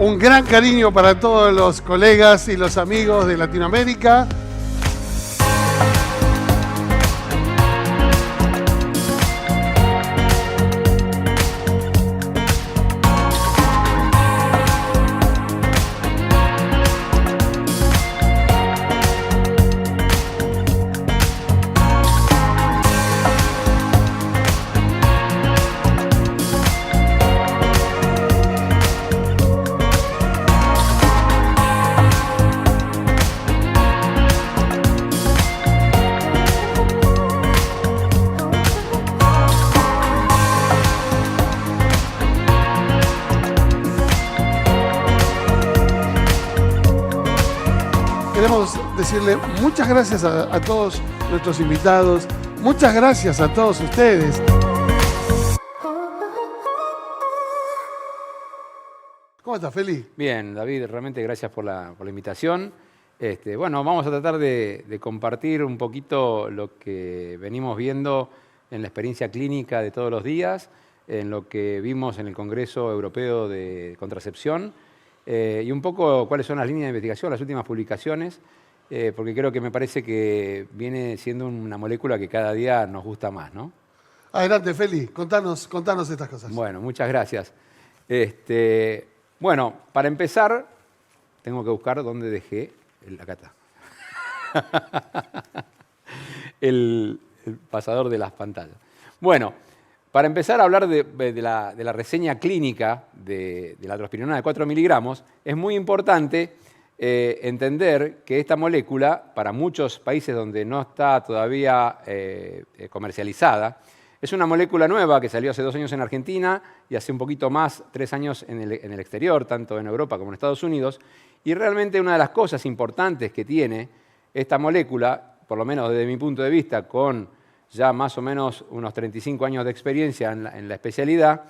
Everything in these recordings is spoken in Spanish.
Un gran cariño para todos los colegas y los amigos de Latinoamérica. Queremos decirle muchas gracias a todos nuestros invitados, muchas gracias a todos ustedes. ¿Cómo estás, Feli? Bien, David, realmente gracias por la invitación. Bueno, vamos a tratar de compartir un poquito lo que venimos viendo en la experiencia clínica de todos los días, en lo que vimos en el Congreso Europeo de Contracepción, y un poco cuáles son las líneas de investigación, las últimas publicaciones, porque creo que me parece que viene siendo una molécula que cada día nos gusta más, ¿no? Adelante, Feli, contanos estas cosas. Bueno, muchas gracias. Bueno, para empezar, tengo que buscar dónde dejé acá está. el pasador de las pantallas. Bueno, para empezar a hablar de la reseña clínica de la drospirenona de 4 miligramos, es muy importante entender que esta molécula, para muchos países donde no está todavía comercializada, es una molécula nueva que salió hace 2 años en Argentina y hace un poquito más, 3 años en el exterior, tanto en Europa como en Estados Unidos. Y realmente una de las cosas importantes que tiene esta molécula, por lo menos desde mi punto de vista, con ya más o menos unos 35 años de experiencia en la especialidad,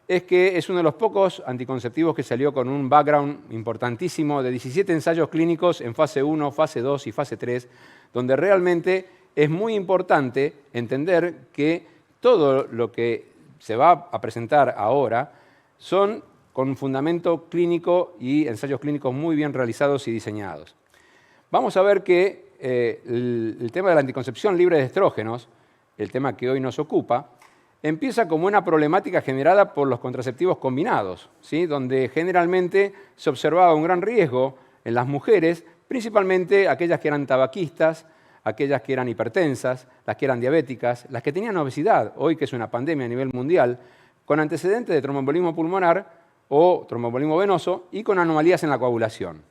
es que es uno de los pocos anticonceptivos que salió con un background importantísimo de 17 ensayos clínicos en fase 1, fase 2 y fase 3, donde realmente es muy importante entender que todo lo que se va a presentar ahora son con fundamento clínico y ensayos clínicos muy bien realizados y diseñados. Vamos a ver que el tema de la anticoncepción libre de estrógenos, el tema que hoy nos ocupa, empieza como una problemática generada por los contraceptivos combinados, ¿sí? Donde generalmente se observaba un gran riesgo en las mujeres, principalmente aquellas que eran tabaquistas, aquellas que eran hipertensas, las que eran diabéticas, las que tenían obesidad, hoy que es una pandemia a nivel mundial, con antecedentes de tromboembolismo pulmonar o tromboembolismo venoso y con anomalías en la coagulación.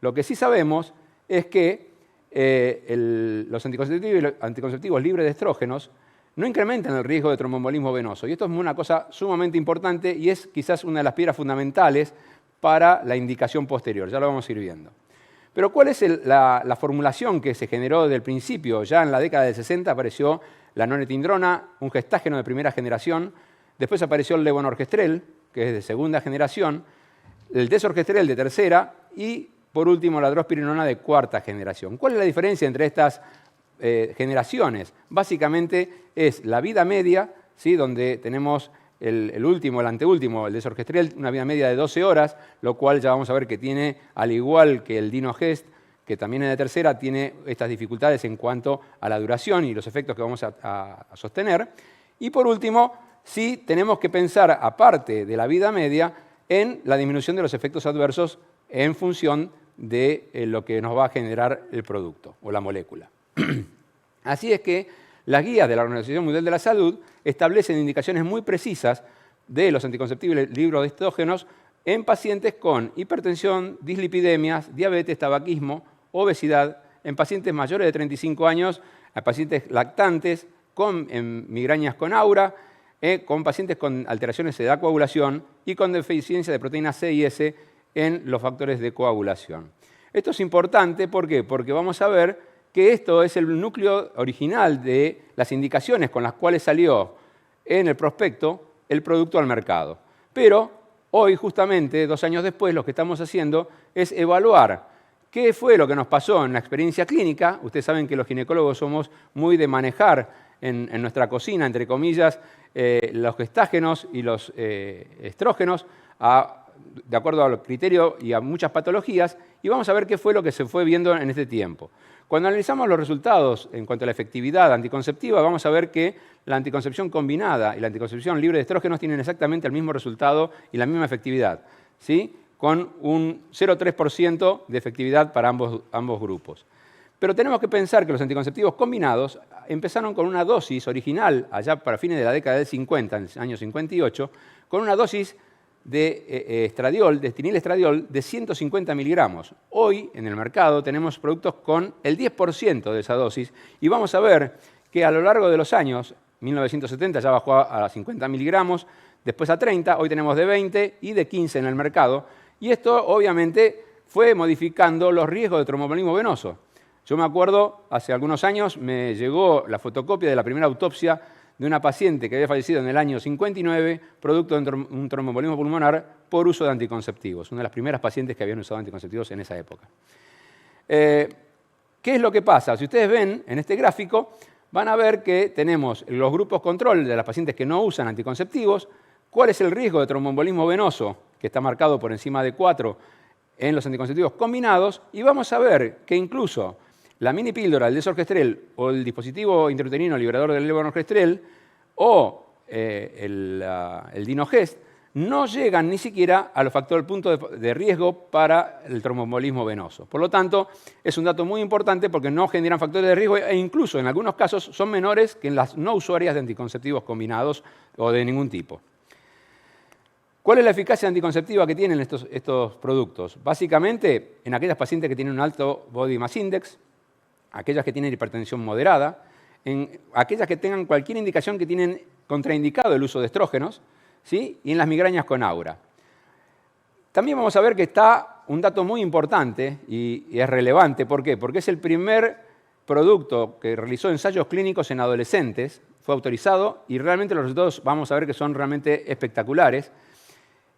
Lo que sí sabemos es que los anticonceptivos libres de estrógenos no incrementan el riesgo de tromboembolismo venoso. Y esto es una cosa sumamente importante y es quizás una de las piedras fundamentales para la indicación posterior. Ya lo vamos a ir viendo. Pero ¿cuál es la formulación que se generó desde el principio? Ya en la década del 60 apareció la norepinefrina, un gestágeno de primera generación. Después apareció el levonorgestrel, que es de segunda generación, el desorgestrel de tercera y, por último, la drospirenona de cuarta generación. ¿Cuál es la diferencia entre estas generaciones? Básicamente es la vida media, ¿sí? Donde tenemos el anteúltimo, el desorgestrel, una vida media de 12 horas, lo cual ya vamos a ver que tiene, al igual que el dinogest, que también es de tercera, tiene estas dificultades en cuanto a la duración y los efectos que vamos a sostener. Y por último, sí tenemos que pensar, aparte de la vida media, en la disminución de los efectos adversos en función de lo que nos va a generar el producto o la molécula. Así es que las guías de la Organización Mundial de la Salud establecen indicaciones muy precisas de los anticonceptivos libres de estrógenos en pacientes con hipertensión, dislipidemias, diabetes, tabaquismo, obesidad, en pacientes mayores de 35 años, en pacientes lactantes, con migrañas con aura, con pacientes con alteraciones de la coagulación y con deficiencia de proteínas C y S en los factores de coagulación. Esto es importante, ¿por qué? Porque vamos a ver que esto es el núcleo original de las indicaciones con las cuales salió en el prospecto el producto al mercado. Pero hoy, justamente, 2 años después, lo que estamos haciendo es evaluar qué fue lo que nos pasó en la experiencia clínica. Ustedes saben que los ginecólogos somos muy de manejar en nuestra cocina, entre comillas, los gestágenos y los estrógenos a de acuerdo al criterio y a muchas patologías, y vamos a ver qué fue lo que se fue viendo en este tiempo. Cuando analizamos los resultados en cuanto a la efectividad anticonceptiva, vamos a ver que la anticoncepción combinada y la anticoncepción libre de estrógenos tienen exactamente el mismo resultado y la misma efectividad, ¿sí? Con un 0,3% de efectividad para ambos grupos. Pero tenemos que pensar que los anticonceptivos combinados empezaron con una dosis original, allá para fines de la década del 50, en el año 58, con una dosis de estradiol, de estinestradiol, de 150 miligramos. Hoy, en el mercado, tenemos productos con el 10% de esa dosis y vamos a ver que a lo largo de los años, 1970 ya bajó a 50 miligramos, después a 30, hoy tenemos de 20 y de 15 en el mercado. Y esto, obviamente, fue modificando los riesgos de tromboembolismo venoso. Yo me acuerdo, hace algunos años, me llegó la fotocopia de la primera autopsia de una paciente que había fallecido en el año 59, producto de un tromboembolismo pulmonar por uso de anticonceptivos. Una de las primeras pacientes que habían usado anticonceptivos en esa época. ¿Qué es lo que pasa? Si ustedes ven en este gráfico, van a ver que tenemos los grupos control de las pacientes que no usan anticonceptivos, cuál es el riesgo de tromboembolismo venoso, que está marcado por encima de 4 en los anticonceptivos combinados, y vamos a ver que incluso la mini píldora, el desorgestrel o el dispositivo intrauterino liberador del levonorgestrel o el dinogest no llegan ni siquiera a los factores punto de riesgo para el tromboembolismo venoso. Por lo tanto, es un dato muy importante porque no generan factores de riesgo e incluso en algunos casos son menores que en las no usuarias de anticonceptivos combinados o de ningún tipo. ¿Cuál es la eficacia anticonceptiva que tienen estos productos? Básicamente, en aquellas pacientes que tienen un alto body mass index, aquellas que tienen hipertensión moderada, en aquellas que tengan cualquier indicación que tienen contraindicado el uso de estrógenos, ¿sí? Y en las migrañas con aura. También vamos a ver que está un dato muy importante y es relevante. ¿Por qué? Porque es el primer producto que realizó ensayos clínicos en adolescentes, fue autorizado y realmente los resultados vamos a ver que son realmente espectaculares.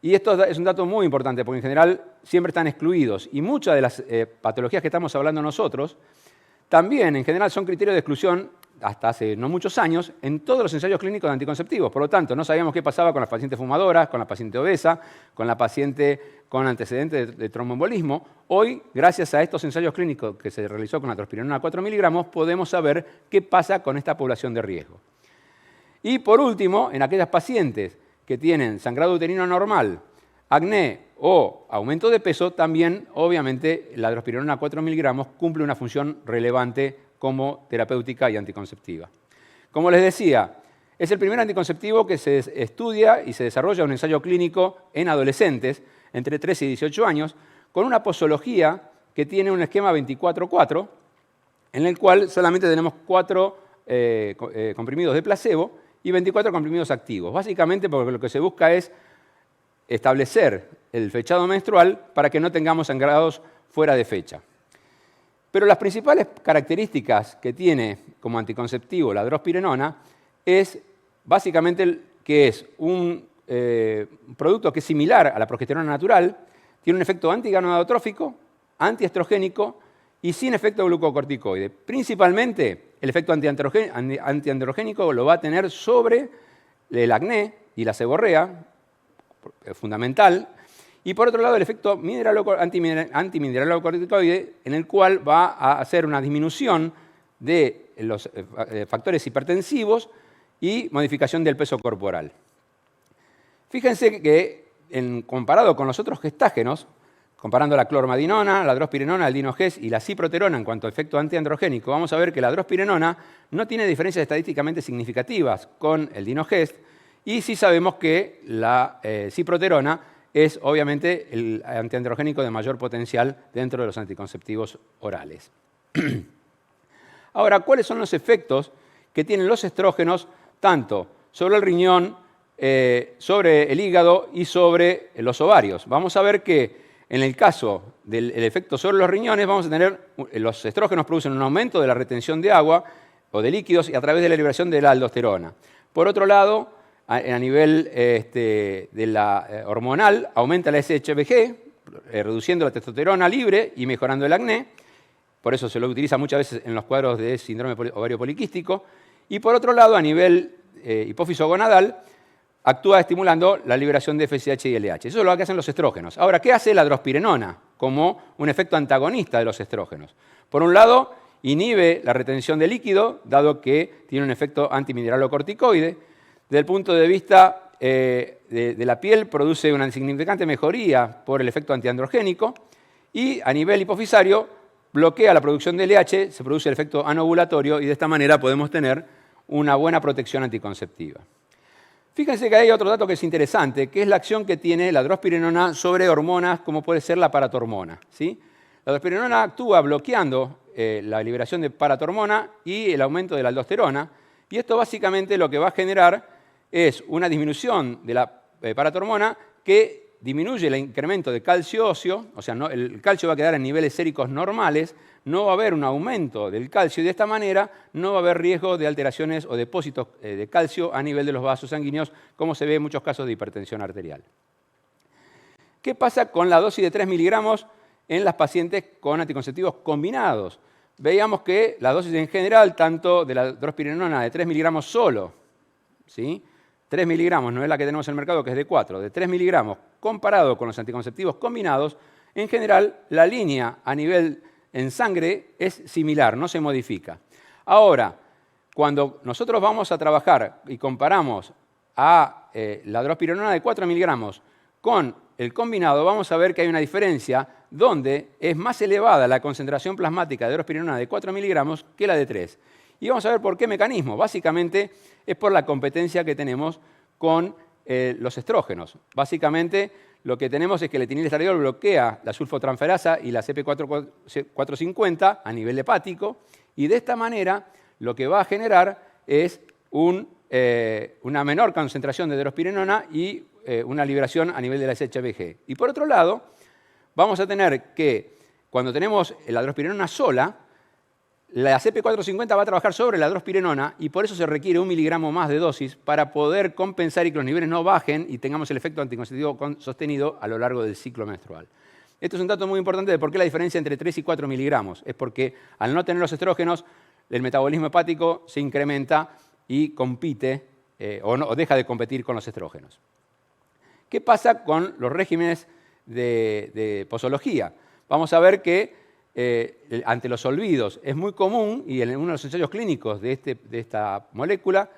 Y esto es un dato muy importante porque en general siempre están excluidos y muchas de las patologías que estamos hablando nosotros también en general son criterios de exclusión hasta hace no muchos años en todos los ensayos clínicos de anticonceptivos. Por lo tanto, no sabíamos qué pasaba con las pacientes fumadoras, con la paciente obesa, con la paciente con antecedentes de tromboembolismo. Hoy, gracias a estos ensayos clínicos que se realizó con la trospironona a 4 miligramos, podemos saber qué pasa con esta población de riesgo. Y por último, en aquellas pacientes que tienen sangrado uterino normal, acné o aumento de peso, también, obviamente, la drospirenona a 4 miligramos cumple una función relevante como terapéutica y anticonceptiva. Como les decía, es el primer anticonceptivo que se estudia y se desarrolla un ensayo clínico en adolescentes entre 13 y 18 años, con una posología que tiene un esquema 24-4, en el cual solamente tenemos 4 comprimidos de placebo y 24 comprimidos activos. Básicamente porque lo que se busca es establecer el fechado menstrual para que no tengamos sangrados fuera de fecha. Pero las principales características que tiene como anticonceptivo la drospirenona es básicamente que es un producto que es similar a la progesterona natural, tiene un efecto antigonadotrófico, antiestrogénico y sin efecto glucocorticoide. Principalmente el efecto antiandrogénico lo va a tener sobre el acné y la seborrea, fundamental, y por otro lado el efecto antimineralocorticoide, en el cual va a hacer una disminución de los factores hipertensivos y modificación del peso corporal. Fíjense que comparado con los otros gestágenos, comparando la clormadinona, la drospirenona, el dinogest y la ciproterona en cuanto a efecto antiandrogénico, vamos a ver que la drospirenona no tiene diferencias estadísticamente significativas con el dinogest, y sí sabemos que la ciproterona es obviamente el antiandrogénico de mayor potencial dentro de los anticonceptivos orales. Ahora, ¿cuáles son los efectos que tienen los estrógenos tanto sobre el riñón, sobre el hígado y sobre los ovarios? Vamos a ver que en el caso del efecto sobre los riñones, vamos a tener, los estrógenos producen un aumento de la retención de agua o de líquidos y a través de la liberación de la aldosterona. Por otro lado, a nivel de la hormonal, aumenta la SHBG, reduciendo la testosterona libre y mejorando el acné. Por eso se lo utiliza muchas veces en los cuadros de síndrome ovario poliquístico. Y por otro lado, a nivel hipófiso gonadal, actúa estimulando la liberación de FSH y LH. Eso es lo que hacen los estrógenos. Ahora, ¿qué hace la drospirenona como un efecto antagonista de los estrógenos? Por un lado, inhibe la retención de líquido, dado que tiene un efecto antimineralocorticoide. Desde el punto de vista de la piel, produce una insignificante mejoría por el efecto antiandrogénico. Y a nivel hipofisario, bloquea la producción de LH, se produce el efecto anovulatorio y de esta manera podemos tener una buena protección anticonceptiva. Fíjense que hay otro dato que es interesante, que es la acción que tiene la drospirenona sobre hormonas como puede ser la paratormona, ¿sí? La drospirenona actúa bloqueando la liberación de paratormona y el aumento de la aldosterona, y esto básicamente lo que va a generar es una disminución de la paratormona que disminuye el incremento de calcio óseo, o sea, el calcio va a quedar en niveles séricos normales, no va a haber un aumento del calcio y de esta manera no va a haber riesgo de alteraciones o depósitos de calcio a nivel de los vasos sanguíneos, como se ve en muchos casos de hipertensión arterial. ¿Qué pasa con la dosis de 3 miligramos en las pacientes con anticonceptivos combinados? Veíamos que la dosis en general, tanto de la drospirenona de 3 miligramos solo, ¿sí? 3 miligramos no es la que tenemos en el mercado, que es de 4, de 3 miligramos comparado con los anticonceptivos combinados, en general la línea a nivel en sangre es similar, no se modifica. Ahora, cuando nosotros vamos a trabajar y comparamos a la drospirenona de 4 miligramos con el combinado, vamos a ver que hay una diferencia donde es más elevada la concentración plasmática de drospirenona de 4 miligramos que la de 3. Y vamos a ver por qué mecanismo. Básicamente es por la competencia que tenemos con los estrógenos. Básicamente lo que tenemos es que el etilenilestradiol bloquea la sulfotransferasa y la CP450 a nivel hepático y de esta manera lo que va a generar es una menor concentración de drospirenona y una liberación a nivel de la SHBG. Y por otro lado, vamos a tener que cuando tenemos la drospirenona sola, la CP450 va a trabajar sobre la drospirenona y por eso se requiere 1 miligramo más de dosis para poder compensar y que los niveles no bajen y tengamos el efecto anticonceptivo sostenido a lo largo del ciclo menstrual. Esto es un dato muy importante de por qué la diferencia entre 3 y 4 miligramos. Es porque al no tener los estrógenos, el metabolismo hepático se incrementa y compite o deja de competir con los estrógenos. ¿Qué pasa con los regímenes de posología? Vamos a ver que ante los olvidos es muy común, y en uno de los ensayos clínicos de esta molécula,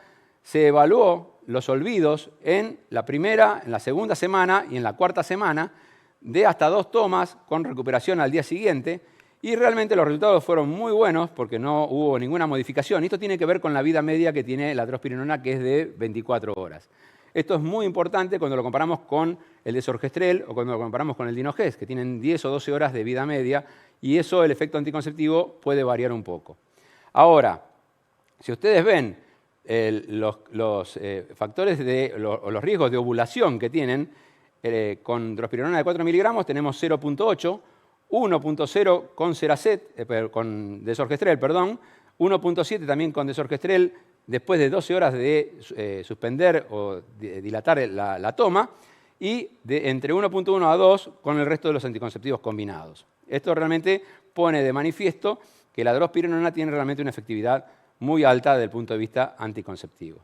se evaluó los olvidos en la primera, en la segunda semana y en la cuarta semana de hasta 2 tomas con recuperación al día siguiente, y realmente los resultados fueron muy buenos porque no hubo ninguna modificación. Y esto tiene que ver con la vida media que tiene la drospirenona, que es de 24 horas. Esto es muy importante cuando lo comparamos con el desorgestrel o cuando lo comparamos con el Dinogest, que tienen 10 o 12 horas de vida media, y eso, el efecto anticonceptivo, puede variar un poco. Ahora, si ustedes ven los factores o los riesgos de ovulación que tienen, con drospirenona de 4 miligramos tenemos 0.8, 1.0 con Cerazet, con desorgestrel, 1.7 también con desorgestrel, después de 12 horas de suspender o de dilatar la toma, y entre 1.1 a 2 con el resto de los anticonceptivos combinados. Esto realmente pone de manifiesto que la drospirenona tiene realmente una efectividad muy alta desde el punto de vista anticonceptivo.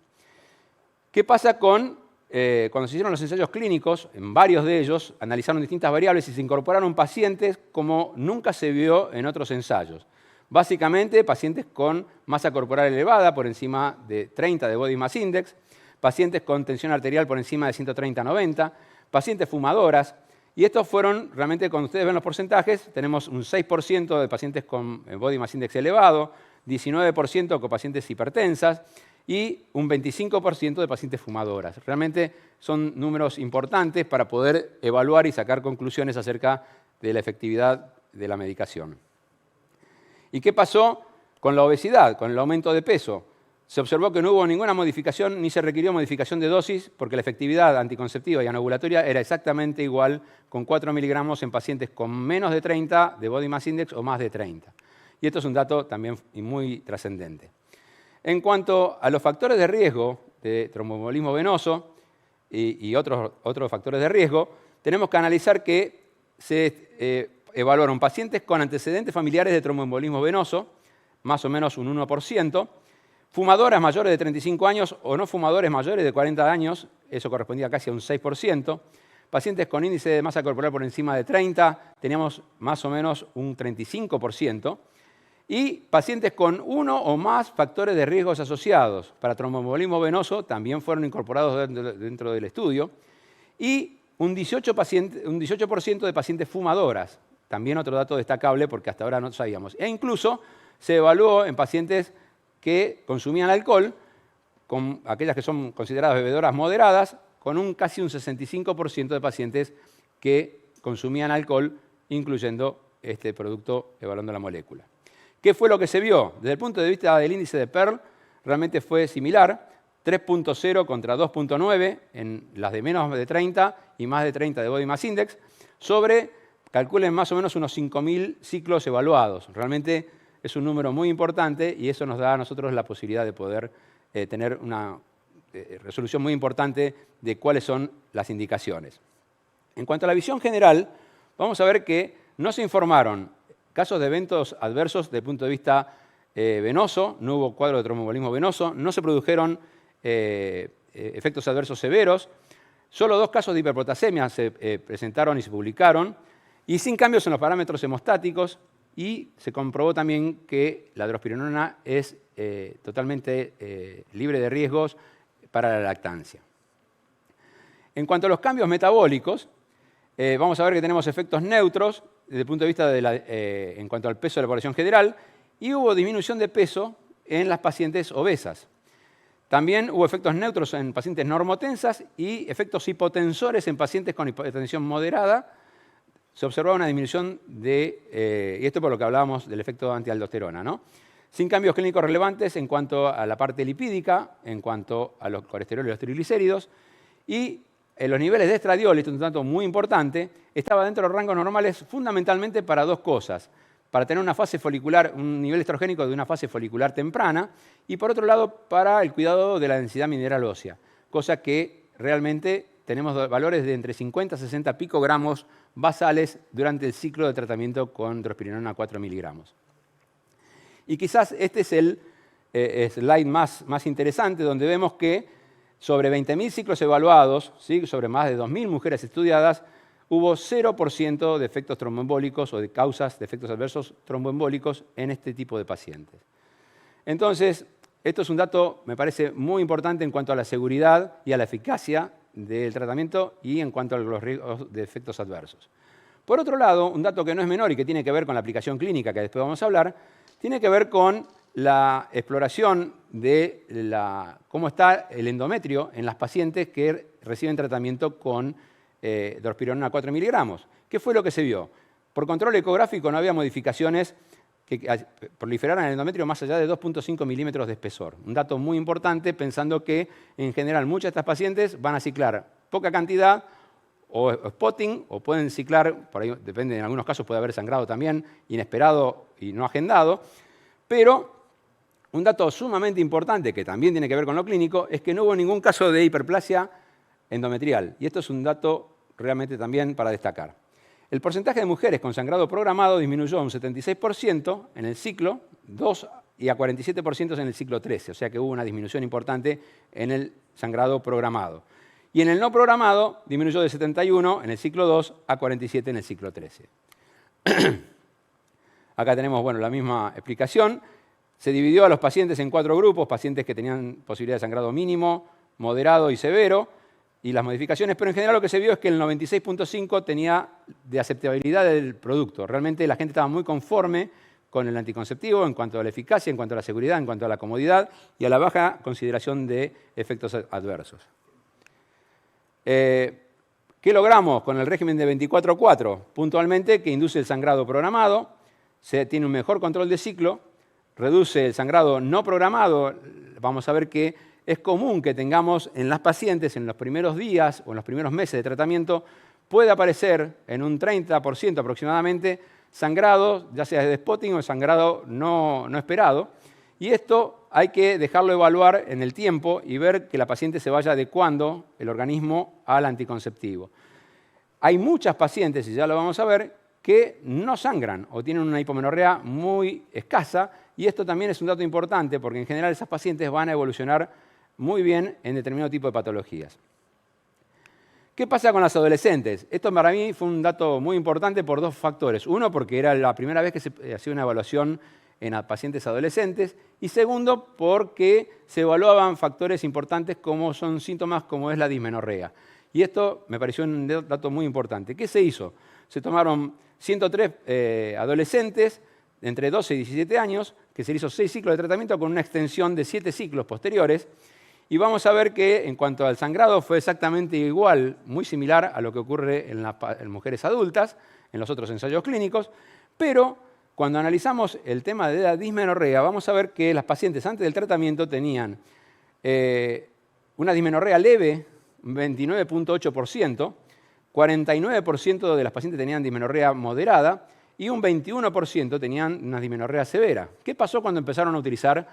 ¿Qué pasa cuando se hicieron los ensayos clínicos? En varios de ellos analizaron distintas variables y se incorporaron pacientes como nunca se vio en otros ensayos. Básicamente, pacientes con masa corporal elevada, por encima de 30 de Body Mass Index, pacientes con tensión arterial por encima de 130/90, pacientes fumadoras, y estos fueron, realmente, cuando ustedes ven los porcentajes, tenemos un 6% de pacientes con Body Mass Index elevado, 19% con pacientes hipertensas y un 25% de pacientes fumadoras. Realmente son números importantes para poder evaluar y sacar conclusiones acerca de la efectividad de la medicación. ¿Y qué pasó con la obesidad, con el aumento de peso? Se observó que no hubo ninguna modificación, ni se requirió modificación de dosis, porque la efectividad anticonceptiva y anovulatoria era exactamente igual con 4 miligramos en pacientes con menos de 30 de Body Mass Index o más de 30. Y esto es un dato también muy trascendente. En cuanto a los factores de riesgo de tromboembolismo venoso y otros factores de riesgo, tenemos que analizar que se evaluaron pacientes con antecedentes familiares de tromboembolismo venoso, más o menos un 1%, Fumadoras mayores de 35 años o no fumadores mayores de 40 años, eso correspondía casi a un 6%. Pacientes con índice de masa corporal por encima de 30, teníamos más o menos un 35%. Y pacientes con uno o más factores de riesgos asociados para tromboembolismo venoso también fueron incorporados dentro del estudio. Y un 18% de pacientes fumadoras, también otro dato destacable porque hasta ahora no sabíamos. E incluso se evaluó en pacientes que consumían alcohol, con aquellas que son consideradas bebedoras moderadas, con casi un 65% de pacientes que consumían alcohol, incluyendo este producto evaluando la molécula. ¿Qué fue lo que se vio? Desde el punto de vista del índice de Pearl, realmente fue similar, 3.0 contra 2.9 en las de menos de 30 y más de 30 de Body Mass Index, sobre, calculen más o menos unos 5.000 ciclos evaluados. Realmente es un número muy importante y eso nos da a nosotros la posibilidad de poder tener una resolución muy importante de cuáles son las indicaciones. En cuanto a la visión general, vamos a ver que no se informaron casos de eventos adversos desde el punto de vista venoso, no hubo cuadro de tromboembolismo venoso, no se produjeron efectos adversos severos, solo 2 casos de hiperpotasemia se presentaron y se publicaron, y sin cambios en los parámetros hemostáticos, y se comprobó también que la drospirenona es totalmente libre de riesgos para la lactancia. En cuanto a los cambios metabólicos, vamos a ver que tenemos efectos neutros desde el punto de vista en cuanto al peso de la población general, y hubo disminución de peso en las pacientes obesas. También hubo efectos neutros en pacientes normotensas y efectos hipotensores en pacientes con hipertensión moderada. Se observaba una disminución y esto por lo que hablábamos del efecto antialdosterona, ¿no? Sin cambios clínicos relevantes en cuanto a la parte lipídica, en cuanto a los colesterol y los triglicéridos, y los niveles de estradiol, esto es un dato muy importante, estaba dentro de los rangos normales fundamentalmente para 2 cosas. Para tener una fase folicular, un nivel estrogénico de una fase folicular temprana, y por otro lado, para el cuidado de la densidad mineral ósea, cosa que realmente tenemos valores de entre 50 y 60 picogramos basales durante el ciclo de tratamiento con drospirenona 4 miligramos. Y quizás este es el slide más interesante, donde vemos que sobre 20.000 ciclos evaluados, ¿sí?, sobre más de 2.000 mujeres estudiadas, hubo 0% de efectos tromboembólicos o de causas de efectos adversos tromboembólicos en este tipo de pacientes. Entonces, esto es un dato, me parece, muy importante en cuanto a la seguridad y a la eficacia del tratamiento y en cuanto a los riesgos de efectos adversos. Por otro lado, un dato que no es menor y que tiene que ver con la aplicación clínica, que después vamos a hablar, tiene que ver con la exploración de cómo está el endometrio en las pacientes que reciben tratamiento con drospirenona 4 miligramos. ¿Qué fue lo que se vio? Por control ecográfico no había modificaciones que proliferaran el endometrio más allá de 2.5 milímetros de espesor. Un dato muy importante pensando que en general muchas de estas pacientes van a ciclar poca cantidad o spotting, o pueden ciclar, por ahí depende, en algunos casos puede haber sangrado también, inesperado y no agendado, pero un dato sumamente importante que también tiene que ver con lo clínico es que no hubo ningún caso de hiperplasia endometrial, y esto es un dato realmente también para destacar. El porcentaje de mujeres con sangrado programado disminuyó a un 76% en el ciclo 2 y a 47% en el ciclo 13, o sea que hubo una disminución importante en el sangrado programado. Y en el no programado disminuyó de 71 en el ciclo 2 a 47 en el ciclo 13. Acá tenemos la misma explicación. Se dividió a los pacientes en 4 grupos, pacientes que tenían posibilidad de sangrado mínimo, moderado y severo, y las modificaciones, pero en general lo que se vio es que el 96.5 tenía de aceptabilidad del producto. Realmente la gente estaba muy conforme con el anticonceptivo en cuanto a la eficacia, en cuanto a la seguridad, en cuanto a la comodidad y a la baja consideración de efectos adversos. ¿Qué logramos con el régimen de 24/4? Puntualmente que induce el sangrado programado, se tiene un mejor control de ciclo, reduce el sangrado no programado. Vamos a ver que es común que tengamos en las pacientes en los primeros días o en los primeros meses de tratamiento, puede aparecer en un 30% aproximadamente sangrado, ya sea de spotting o sangrado no esperado. Y esto hay que dejarlo evaluar en el tiempo y ver que la paciente se vaya adecuando el organismo al anticonceptivo. Hay muchas pacientes, y ya lo vamos a ver, que no sangran o tienen una hipomenorrea muy escasa, y esto también es un dato importante porque en general esas pacientes van a evolucionar muy bien en determinado tipo de patologías. ¿Qué pasa con las adolescentes? Esto para mí fue un dato muy importante por dos factores. Uno, porque era la primera vez que se hacía una evaluación en pacientes adolescentes, y segundo, porque se evaluaban factores importantes como son síntomas como es la dismenorrea. Y esto me pareció un dato muy importante. ¿Qué se hizo? Se tomaron 103 adolescentes entre 12 y 17 años, que se les hizo 6 ciclos de tratamiento con una extensión de 7 ciclos posteriores, y vamos a ver que en cuanto al sangrado fue exactamente igual, muy similar a lo que ocurre en mujeres adultas, en los otros ensayos clínicos, pero cuando analizamos el tema de la dismenorrea, vamos a ver que las pacientes antes del tratamiento tenían una dismenorrea leve, 29.8%, 49% de las pacientes tenían dismenorrea moderada y un 21% tenían una dismenorrea severa. ¿Qué pasó cuando empezaron a utilizar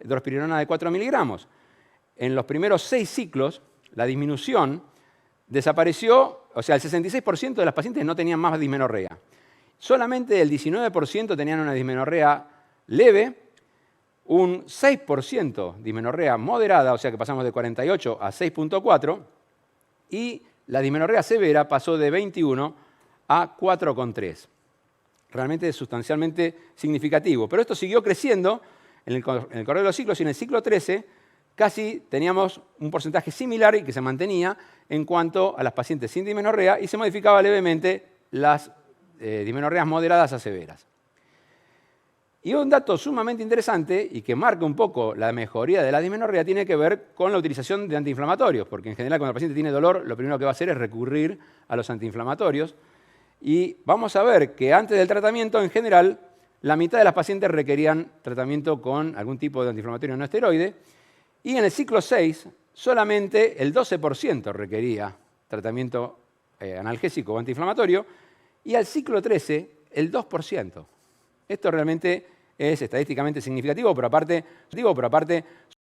drospirenona de 4 miligramos? En los primeros 6 ciclos, la disminución desapareció, o sea, el 66% de las pacientes no tenían más dismenorrea. Solamente el 19% tenían una dismenorrea leve, un 6% dismenorrea moderada, o sea que pasamos de 48 a 6.4, y la dismenorrea severa pasó de 21 a 4,3. Realmente es sustancialmente significativo. Pero esto siguió creciendo en el correr de los ciclos y en el ciclo 13 casi teníamos un porcentaje similar y que se mantenía en cuanto a las pacientes sin dismenorrea y se modificaba levemente las dismenorreas moderadas a severas. Y un dato sumamente interesante y que marca un poco la mejoría de la dismenorrea tiene que ver con la utilización de antiinflamatorios, porque en general cuando el paciente tiene dolor lo primero que va a hacer es recurrir a los antiinflamatorios. Y vamos a ver que antes del tratamiento, en general, la mitad de las pacientes requerían tratamiento con algún tipo de antiinflamatorio no esteroide, y en el ciclo 6 solamente el 12% requería tratamiento analgésico o antiinflamatorio, y al ciclo 13 el 2%. Esto realmente es estadísticamente significativo, pero aparte